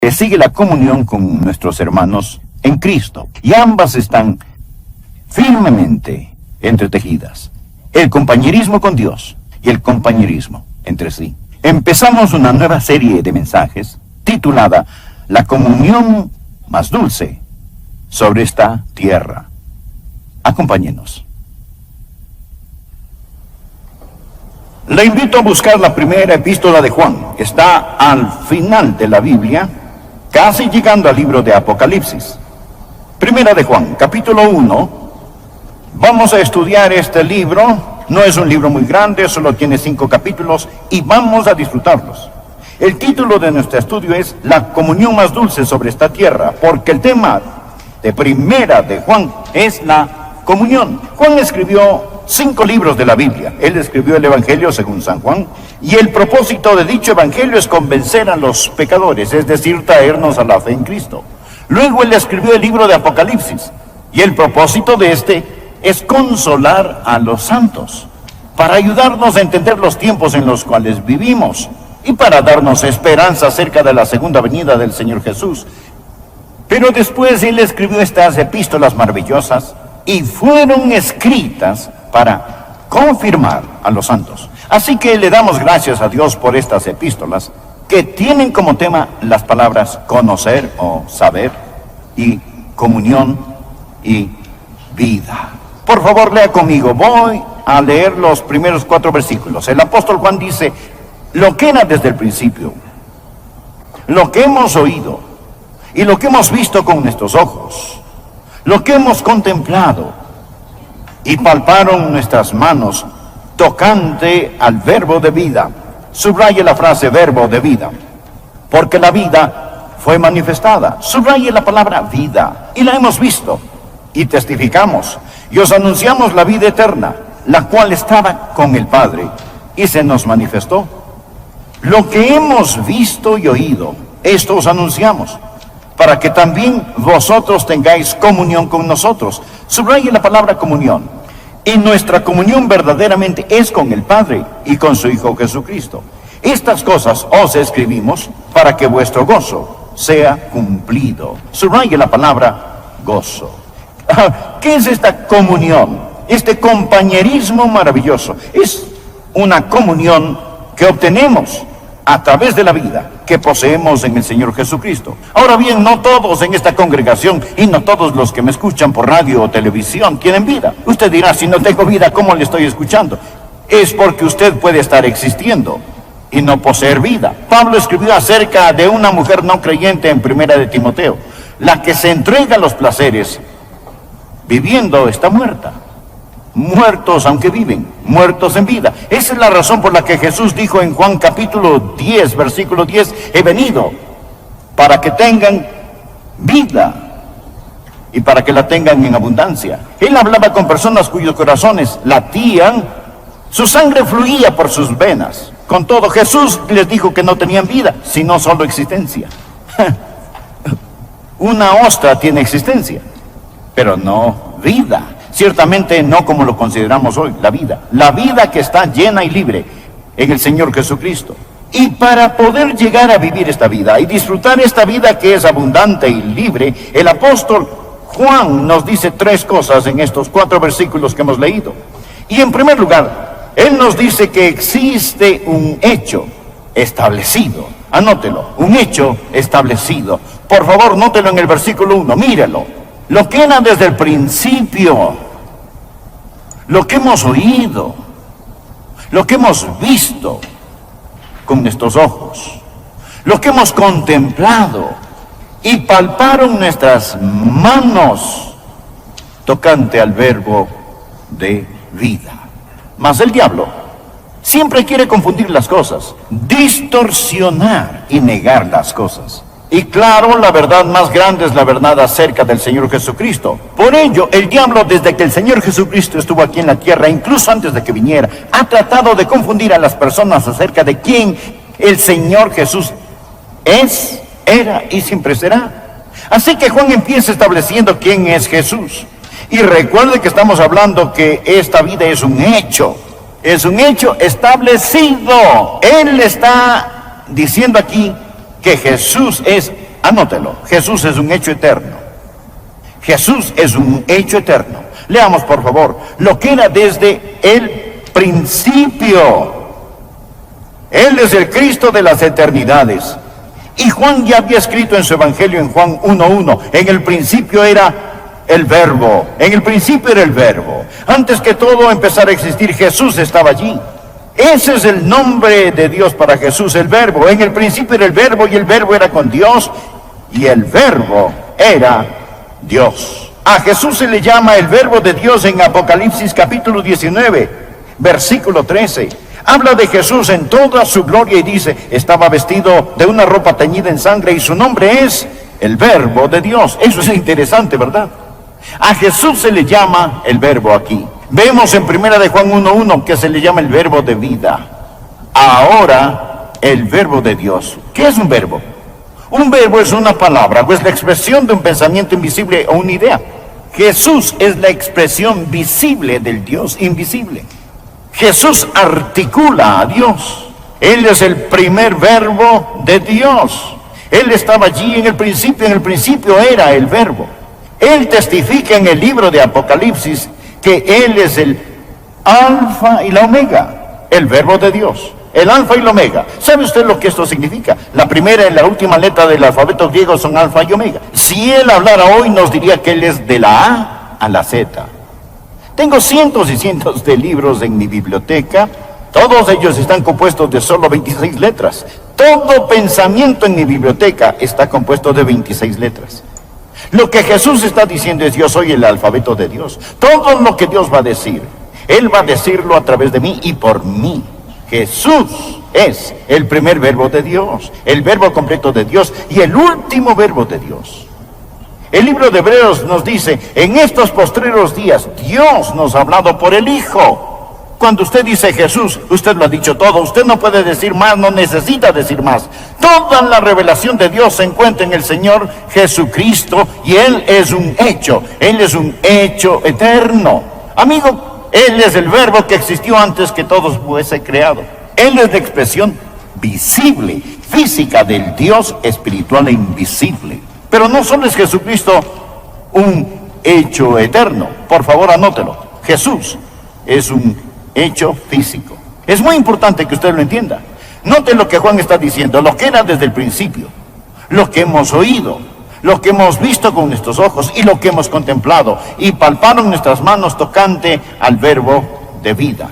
que sigue la comunión con nuestros hermanos en Cristo. Y ambas están firmemente entretejidas. El compañerismo con Dios y el compañerismo entre sí. Empezamos una nueva serie de mensajes titulada La comunión más dulce sobre esta tierra. Acompáñenos. Le invito a buscar la primera epístola de Juan. Está al final de la Biblia, casi llegando al libro de Apocalipsis. Primera de Juan, capítulo 1. Vamos a estudiar este libro. No es un libro muy grande, solo tiene 5 capítulos y vamos a disfrutarlos. El título de nuestro estudio es La comunión más dulce sobre esta tierra, porque el tema de Primera de Juan es la comunión. Juan escribió 5 libros de la Biblia. Él escribió el Evangelio según San Juan, y el propósito de dicho Evangelio es convencer a los pecadores, es decir, traernos a la fe en Cristo. Luego él escribió el libro de Apocalipsis, y el propósito de este es consolar a los santos, para ayudarnos a entender los tiempos en los cuales vivimos, y para darnos esperanza acerca de la segunda venida del Señor Jesús. Pero después él escribió estas epístolas maravillosas, y fueron escritas para confirmar a los santos. Así que le damos gracias a Dios por estas epístolas, que tienen como tema las palabras conocer o saber, y comunión y vida. Por favor, lea conmigo. Voy a leer los primeros 4 versículos. El apóstol Juan dice: lo que era desde el principio, lo que hemos oído y lo que hemos visto con nuestros ojos, lo que hemos contemplado y palparon nuestras manos tocante al verbo de vida. Subraye la frase verbo de vida, porque la vida fue manifestada. Subraye la palabra vida, y la hemos visto y testificamos y os anunciamos la vida eterna, la cual estaba con el Padre y se nos manifestó. Lo que hemos visto y oído, esto os anunciamos, para que también vosotros tengáis comunión con nosotros. Subraye la palabra comunión. Y nuestra comunión verdaderamente es con el Padre y con su Hijo Jesucristo. Estas cosas os escribimos para que vuestro gozo sea cumplido. Subraye la palabra gozo. ¿Qué es esta comunión? Este compañerismo maravilloso. Es una comunión que obtenemos a través de la vida que poseemos en el Señor Jesucristo. Ahora bien, no todos en esta congregación y no todos los que me escuchan por radio o televisión tienen vida. Usted dirá: si no tengo vida, ¿cómo le estoy escuchando? Es porque usted puede estar existiendo y no poseer vida. Pablo escribió acerca de una mujer no creyente en Primera de Timoteo: la que se entrega a los placeres, viviendo está muerta. Muertos aunque viven, muertos en vida. Esa es la razón por la que Jesús dijo en Juan capítulo 10, versículo 10, he venido para que tengan vida y para que la tengan en abundancia. Él hablaba con personas cuyos corazones latían, su sangre fluía por sus venas. Con todo, Jesús les dijo que no tenían vida, sino solo existencia. Una ostra tiene existencia, pero no vida. Ciertamente no como lo consideramos hoy, la vida que está llena y libre en el Señor Jesucristo. Y para poder llegar a vivir esta vida y disfrutar esta vida que es abundante y libre, el apóstol Juan nos dice 3 cosas en estos 4 versículos que hemos leído. Y en primer lugar, él nos dice que existe un hecho establecido. Anótelo, un hecho establecido. Por favor, nótelo en el versículo 1, mírelo. Lo que era desde el principio, lo que hemos oído, lo que hemos visto con nuestros ojos, lo que hemos contemplado y palparon nuestras manos tocante al verbo de vida. Mas el diablo siempre quiere confundir las cosas, distorsionar y negar las cosas. Y claro, la verdad más grande es la verdad acerca del Señor Jesucristo. Por ello, el diablo, desde que el Señor Jesucristo estuvo aquí en la tierra, incluso antes de que viniera, ha tratado de confundir a las personas acerca de quién el Señor Jesús es, era y siempre será. Así que Juan empieza estableciendo quién es Jesús. Y recuerde que estamos hablando que esta vida es un hecho establecido. Él está diciendo aquí que Jesús es Anótelo. Jesús es un hecho eterno. Jesús es un hecho eterno. Leamos, por favor, lo que era desde el principio. Él es el Cristo de las eternidades. Y Juan ya había escrito en su Evangelio en Juan 1:1, en el principio era el Verbo, en el principio era el Verbo. Antes que todo empezara a existir, Jesús estaba allí. Ese es el nombre de Dios para Jesús, el Verbo. En el principio era el Verbo y el Verbo era con Dios y el Verbo era Dios. A Jesús se le llama el Verbo de Dios en Apocalipsis capítulo 19, versículo 13. Habla de Jesús en toda su gloria y dice, estaba vestido de una ropa teñida en sangre y su nombre es el Verbo de Dios. Eso es interesante, ¿verdad? A Jesús se le llama el Verbo aquí. Vemos en 1 de Juan 1:1 que se le llama el Verbo de vida. Ahora, el Verbo de Dios. ¿Qué es un verbo? Un verbo es una palabra, o es la expresión de un pensamiento invisible o una idea. Jesús es la expresión visible del Dios invisible. Jesús articula a Dios. Él es el primer verbo de Dios. Él estaba allí en el principio era el verbo. Él testifica en el libro de Apocalipsis que Él es el alfa y la omega, el verbo de Dios, el alfa y la omega. ¿Sabe usted lo que esto significa? La primera y la última letra del alfabeto griego son alfa y omega. Si Él hablara hoy nos diría que Él es de la A a la Z. Tengo cientos y cientos de libros en mi biblioteca. Todos ellos están compuestos de solo 26 letras. Todo pensamiento en mi biblioteca está compuesto de 26 letras. Lo que Jesús está diciendo es, yo soy el alfabeto de Dios. Todo lo que Dios va a decir, Él va a decirlo a través de mí y por mí. Jesús es el primer verbo de Dios, el verbo completo de Dios y el último verbo de Dios. El libro de Hebreos nos dice, en estos postreros días, Dios nos ha hablado por el Hijo. Cuando usted dice Jesús, usted lo ha dicho todo. Usted no puede decir más, no necesita decir más. Toda la revelación de Dios se encuentra en el Señor Jesucristo y Él es un hecho. Él es un hecho eterno. Amigo, Él es el verbo que existió antes que todo fuese creado. Él es la expresión visible, física del Dios espiritual e invisible. Pero no solo es Jesucristo un hecho eterno. Por favor, anótelo. Jesús es un hecho físico. Es muy importante que usted lo entienda. Note lo que Juan está diciendo, lo que era desde el principio, lo que hemos oído, lo que hemos visto con nuestros ojos y lo que hemos contemplado y palparon nuestras manos tocante al verbo de vida.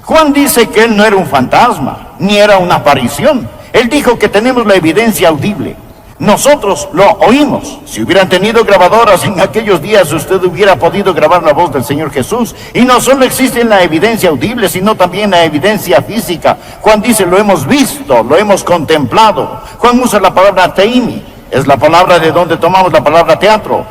Juan dice que él no era un fantasma, ni era una aparición. Él dijo que tenemos la evidencia audible. Nosotros lo oímos. Si hubieran tenido grabadoras en aquellos días, usted hubiera podido grabar la voz del Señor Jesús. Y no solo existe la evidencia audible, sino también la evidencia física. Juan dice, lo hemos visto, lo hemos contemplado. Juan usa la palabra teimi, es la palabra de donde tomamos la palabra teatro.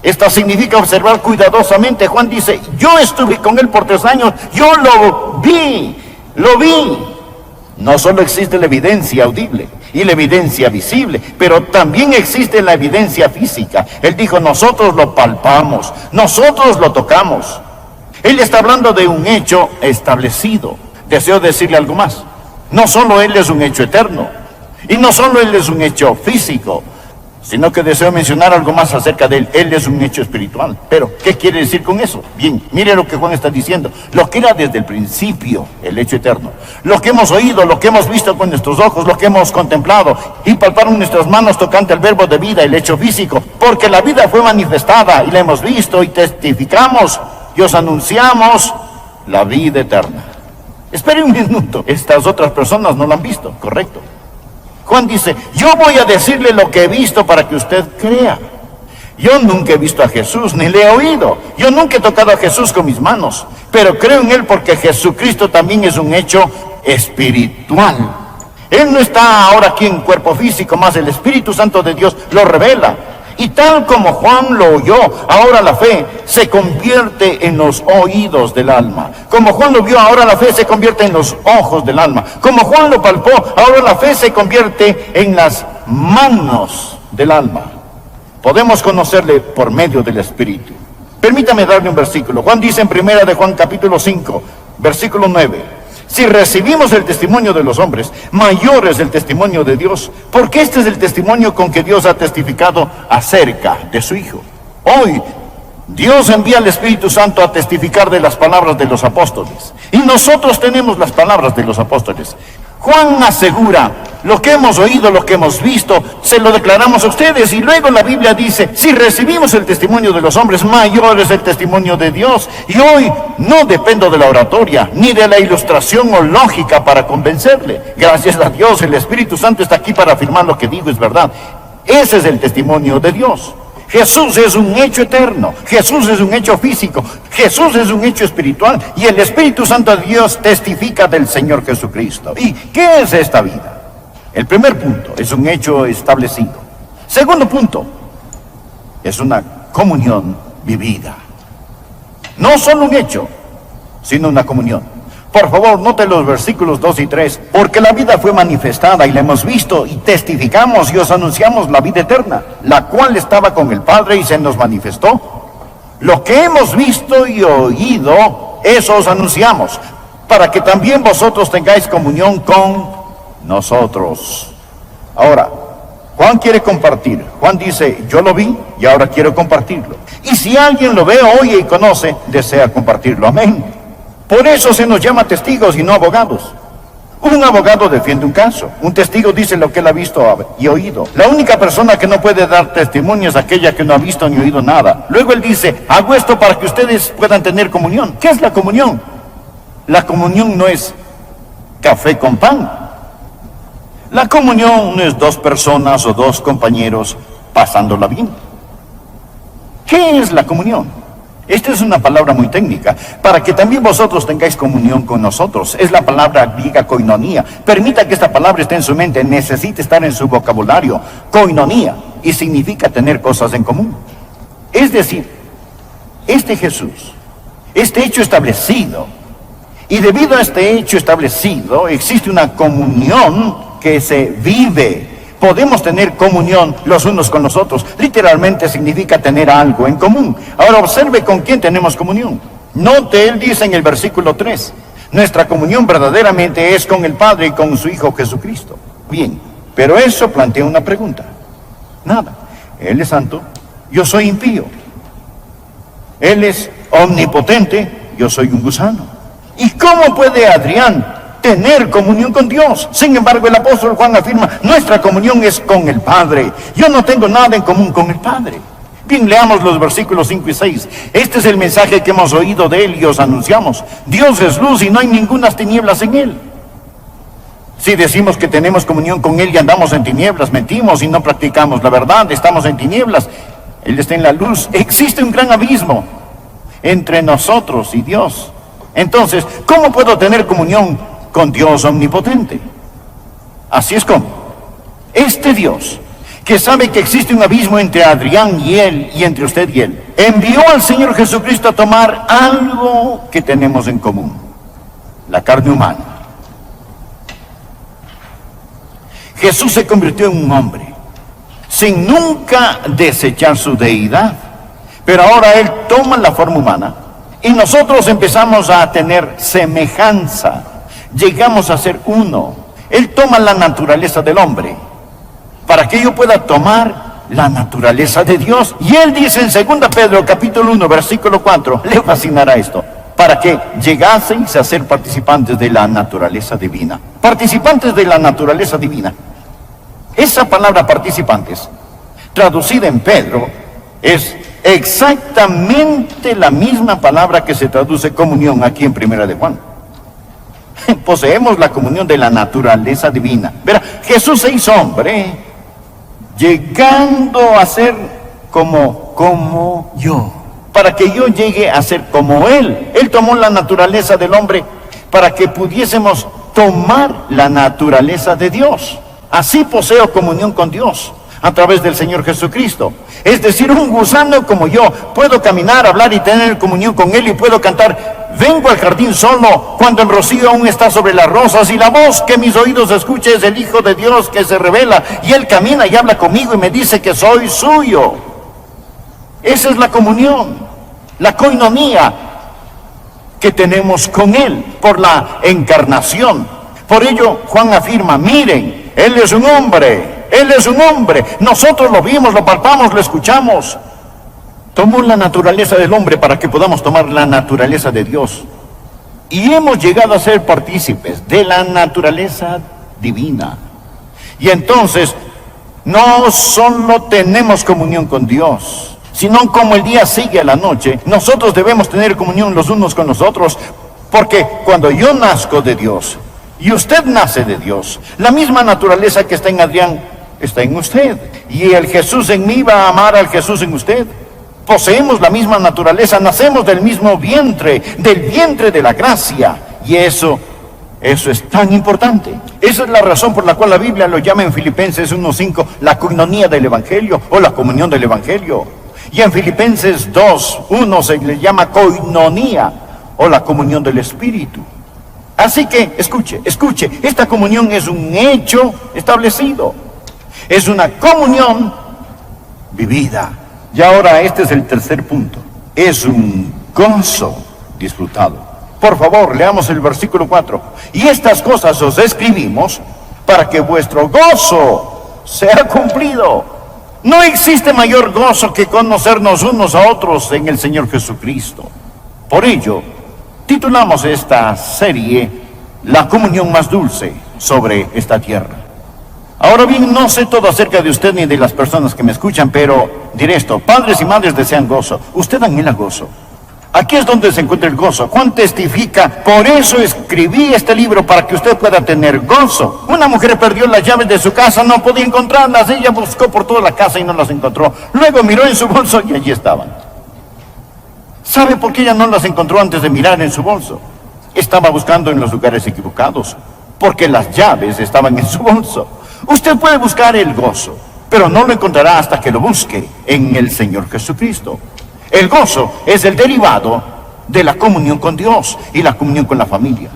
Esta significa observar cuidadosamente. Juan dice, yo estuve con él por 3 años, yo lo vi. No solo existe la evidencia audible y la evidencia visible, pero también existe la evidencia física. Él dijo, nosotros lo palpamos, nosotros lo tocamos. Él está hablando de un hecho establecido. Deseo decirle algo más. No solo Él es un hecho eterno, y no solo Él es un hecho físico, sino que deseo mencionar algo más acerca de Él. Él es un hecho espiritual. Pero, ¿qué quiere decir con eso? Bien, mire lo que Juan está diciendo. Lo que era desde el principio, el hecho eterno. Lo que hemos oído, lo que hemos visto con nuestros ojos, lo que hemos contemplado. Y palparon nuestras manos tocante al verbo de vida, el hecho físico. Porque la vida fue manifestada y la hemos visto y testificamos y os anunciamos la vida eterna. Espere un minuto. Estas otras personas no la han visto, ¿correcto? Juan dice, yo voy a decirle lo que he visto para que usted crea. Yo nunca he visto a Jesús, ni le he oído. Yo nunca he tocado a Jesús con mis manos. Pero creo en Él porque Jesucristo también es un hecho espiritual. Él no está ahora aquí en cuerpo físico, más el Espíritu Santo de Dios lo revela. Y tal como Juan lo oyó, ahora la fe se convierte en los oídos del alma. Como Juan lo vio, ahora la fe se convierte en los ojos del alma. Como Juan lo palpó, ahora la fe se convierte en las manos del alma. Podemos conocerle por medio del Espíritu. Permítame darle un versículo. Juan dice en 1 de Juan capítulo 5, versículo 9. Si recibimos el testimonio de los hombres, mayor es el testimonio de Dios, porque este es el testimonio con que Dios ha testificado acerca de su Hijo. Hoy, Dios envía al Espíritu Santo a testificar de las palabras de los apóstoles. Y nosotros tenemos las palabras de los apóstoles. Juan asegura, lo que hemos oído, lo que hemos visto, se lo declaramos a ustedes. Y luego la Biblia dice, si recibimos el testimonio de los hombres, mayor es el testimonio de Dios. Y hoy no dependo de la oratoria, ni de la ilustración o lógica para convencerle. Gracias a Dios, el Espíritu Santo está aquí para afirmar lo que digo es verdad. Ese es el testimonio de Dios. Jesús es un hecho eterno, Jesús es un hecho físico, Jesús es un hecho espiritual, y el Espíritu Santo de Dios testifica del Señor Jesucristo. ¿Y qué es esta vida? El primer punto es un hecho establecido. Segundo punto, es una comunión vivida. No solo un hecho, sino una comunión. Por favor, note los versículos 2 y 3, porque la vida fue manifestada y la hemos visto y testificamos y os anunciamos la vida eterna, la cual estaba con el Padre y se nos manifestó. Lo que hemos visto y oído, eso os anunciamos, para que también vosotros tengáis comunión con nosotros. Ahora, Juan quiere compartir. Juan dice, yo lo vi y ahora quiero compartirlo. Y si alguien lo ve, oye y conoce, desea compartirlo. Amén. Por eso se nos llama testigos y no abogados. Un abogado defiende un caso. Un testigo dice lo que él ha visto y oído. La única persona que no puede dar testimonio es aquella que no ha visto ni oído nada. Luego él dice, hago esto para que ustedes puedan tener comunión. ¿Qué es la comunión? La comunión no es café con pan. La comunión no es dos personas o dos compañeros pasándola bien. ¿Qué es la comunión? Esta es una palabra muy técnica, para que también vosotros tengáis comunión con nosotros. Es la palabra griega koinonía. Permita que esta palabra esté en su mente, necesita estar en su vocabulario. Koinonía, y significa tener cosas en común. Es decir, este Jesús, este hecho establecido, y debido a este hecho establecido, existe una comunión que se vive. Podemos tener comunión los unos con los otros. Literalmente significa tener algo en común. Ahora observe con quién tenemos comunión. Note, él dice en el versículo 3, nuestra comunión verdaderamente es con el Padre y con su Hijo Jesucristo. Bien, pero eso plantea una pregunta. Nada, Él es santo, yo soy impío. Él es omnipotente, yo soy un gusano. ¿Y cómo puede Adrián tener comunión con Dios? Sin embargo, el apóstol Juan afirma, nuestra comunión es con el Padre. Yo no tengo nada en común con el Padre. Bien, leamos los versículos 5 y 6. Este es el mensaje que hemos oído de Él y os anunciamos. Dios es luz y no hay ninguna tinieblas en Él. Si decimos que tenemos comunión con Él y andamos en tinieblas, mentimos y no practicamos la verdad, estamos en tinieblas. Él está en la luz. Existe un gran abismo entre nosotros y Dios. Entonces, ¿cómo puedo tener comunión con Dios omnipotente? Así es como este Dios, que sabe que existe un abismo entre Adrián y él, y entre usted y él, envió al Señor Jesucristo a tomar algo que tenemos en común: la carne humana. Jesús se convirtió en un hombre, sin nunca desechar su deidad, pero ahora Él toma la forma humana, y nosotros empezamos a tener semejanza. Llegamos a ser uno. Él toma la naturaleza del hombre para que yo pueda tomar la naturaleza de Dios. Y Él dice en 2 Pedro capítulo 1 versículo 4, le fascinará esto, para que llegaseis a ser participantes de la naturaleza divina. Participantes de la naturaleza divina. Esa palabra participantes, traducida en Pedro, es exactamente la misma palabra que se traduce comunión aquí en Primera de Juan. Poseemos la comunión de la naturaleza divina. Verá, Jesús se hizo hombre, llegando a ser como yo, para que yo llegue a ser como Él. Él tomó la naturaleza del hombre para que pudiésemos tomar la naturaleza de Dios. Así poseo comunión con Dios a través del Señor Jesucristo. Es decir, un gusano como yo, puedo caminar, hablar y tener comunión con Él, y puedo cantar, vengo al jardín solo, cuando el rocío aún está sobre las rosas, y la voz que mis oídos escuche es el Hijo de Dios que se revela, y Él camina y habla conmigo y me dice que soy suyo. Esa es la comunión, la koinonía. que tenemos con Él por la encarnación. Por ello, Juan afirma, miren, Él es un hombre, Él es un hombre. Nosotros lo vimos, lo palpamos, lo escuchamos. Tomó la naturaleza del hombre para que podamos tomar la naturaleza de Dios. Y hemos llegado a ser partícipes de la naturaleza divina. Y entonces, no solo tenemos comunión con Dios, sino como el día sigue a la noche, nosotros debemos tener comunión los unos con los otros, porque cuando yo nazco de Dios y usted nace de Dios, la misma naturaleza que está en Adrián está en usted, y el Jesús en mí va a amar al Jesús en usted. Poseemos la misma naturaleza, nacemos del mismo vientre, del vientre de la gracia, y eso es tan importante. Esa es la razón por la cual la Biblia lo llama en Filipenses 1:5 la coinonía del Evangelio o la comunión del Evangelio. Y en Filipenses 2:1 se le llama coinonía o la comunión del Espíritu. Así que, escuche, esta comunión es un hecho establecido. Es una comunión vivida. Y ahora este es el tercer punto. Es un gozo disfrutado. Por favor, leamos el versículo 4. Y estas cosas os escribimos para que vuestro gozo sea cumplido. No existe mayor gozo que conocernos unos a otros en el Señor Jesucristo. Por ello, titulamos esta serie La comunión más dulce sobre esta tierra. Ahora bien, no sé todo acerca de usted ni de las personas que me escuchan, pero diré esto: padres y madres desean gozo. Usted anhela gozo. Aquí es donde se encuentra el gozo. Juan testifica, por eso escribí este libro, para que usted pueda tener gozo. Una mujer perdió las llaves de su casa, no podía encontrarlas. Ella buscó por toda la casa y no las encontró. Luego miró en su bolso y allí estaban. ¿Sabe por qué ella no las encontró antes de mirar en su bolso? Estaba buscando en los lugares equivocados, porque las llaves estaban en su bolso. Usted puede buscar el gozo, pero no lo encontrará hasta que lo busque en el Señor Jesucristo. El gozo es el derivado de la comunión con Dios y la comunión con la familia.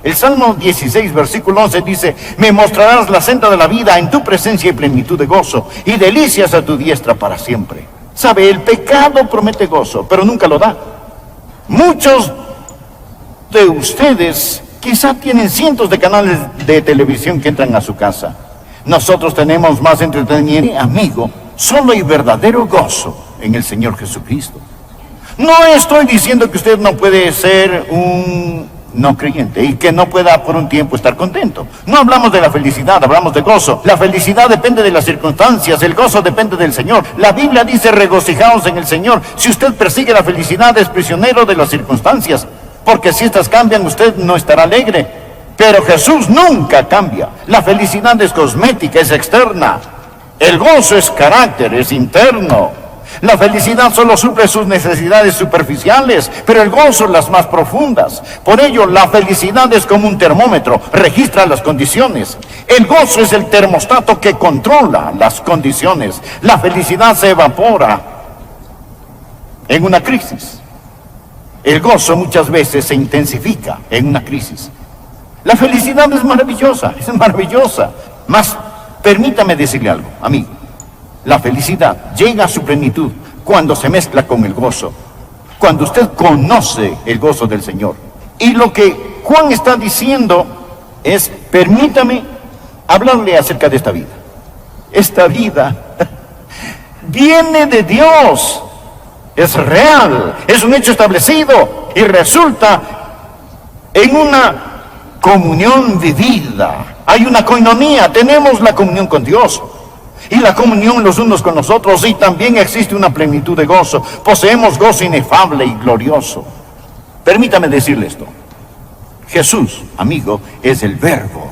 El Salmo 16, versículo 11 dice: me mostrarás la senda de la vida, en tu presencia y plenitud de gozo, y delicias a tu diestra para siempre. Sabe, el pecado promete gozo, pero nunca lo da. Muchos de ustedes quizá tienen cientos de canales de televisión que entran a su casa. Nosotros tenemos más entretenimiento. Amigo, solo hay verdadero gozo en el Señor Jesucristo. No estoy diciendo que usted no puede ser un no creyente y que no pueda por un tiempo estar contento. No hablamos de la felicidad, hablamos de gozo. La felicidad depende de las circunstancias, el gozo depende del Señor. La Biblia dice: regocijaos en el Señor. Si usted persigue la felicidad, es prisionero de las circunstancias, porque si estas cambian, usted no estará alegre. Pero Jesús nunca cambia. La felicidad es cosmética, es externa. El gozo es carácter, es interno. La felicidad solo suple sus necesidades superficiales, pero el gozo las más profundas. Por ello, la felicidad es como un termómetro, registra las condiciones. El gozo es el termostato que controla las condiciones. La felicidad se evapora en una crisis. El gozo muchas veces se intensifica en una crisis. La felicidad es maravillosa, Mas, permítame decirle algo, amigo. La felicidad llega a su plenitud cuando se mezcla con el gozo, cuando usted conoce el gozo del Señor. Y lo que Juan está diciendo es: permítame hablarle acerca de esta vida. Esta vida viene de Dios, es real, es un hecho establecido y resulta en una comunión vivida. Hay una coinonía, tenemos la comunión con Dios y la comunión los unos con los otros, y también existe una plenitud de gozo. Poseemos gozo inefable y glorioso. Permítame decirle esto: Jesús, amigo, es el verbo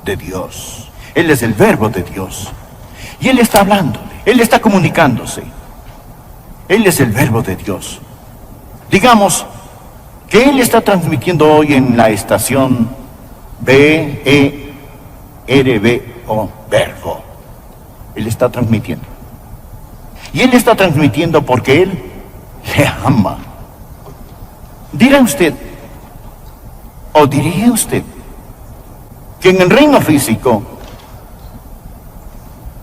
de Dios. Él es el verbo de Dios y Él está hablándole, Él está comunicándose. Él es el verbo de Dios. Digamos que Él está transmitiendo hoy en la estación BERBO, verbo. Él está transmitiendo. Y Él está transmitiendo porque Él le ama. Dirá usted, o diría usted, que en el reino físico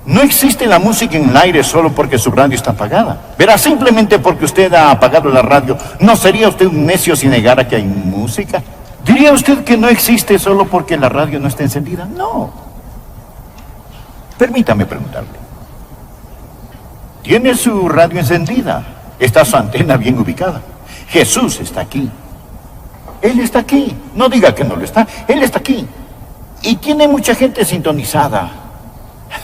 No existe la música en el aire solo porque su radio está apagada. Verá, simplemente porque usted ha apagado la radio, ¿no sería usted un necio si negara que hay música? ¿Diría usted que no existe solo porque la radio no está encendida? No. Permítame preguntarle. ¿Tiene su radio encendida? ¿Está su antena bien ubicada? Jesús está aquí. Él está aquí. No diga que no lo está. Él está aquí. Y tiene mucha gente sintonizada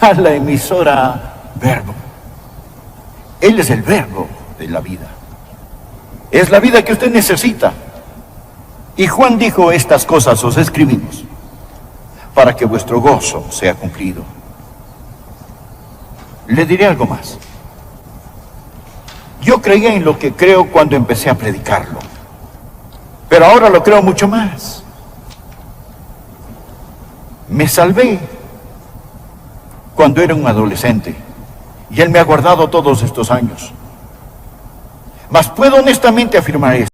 a la emisora Verbo. Él es el verbo de la vida. Es la vida que usted necesita. Y Juan dijo, estas cosas os escribimos para que vuestro gozo sea cumplido. Le diré algo más. Yo creía en lo que creo cuando empecé a predicarlo, pero ahora lo creo mucho más. Me salvé cuando era un adolescente y Él me ha guardado todos estos años. Mas puedo honestamente afirmar esto.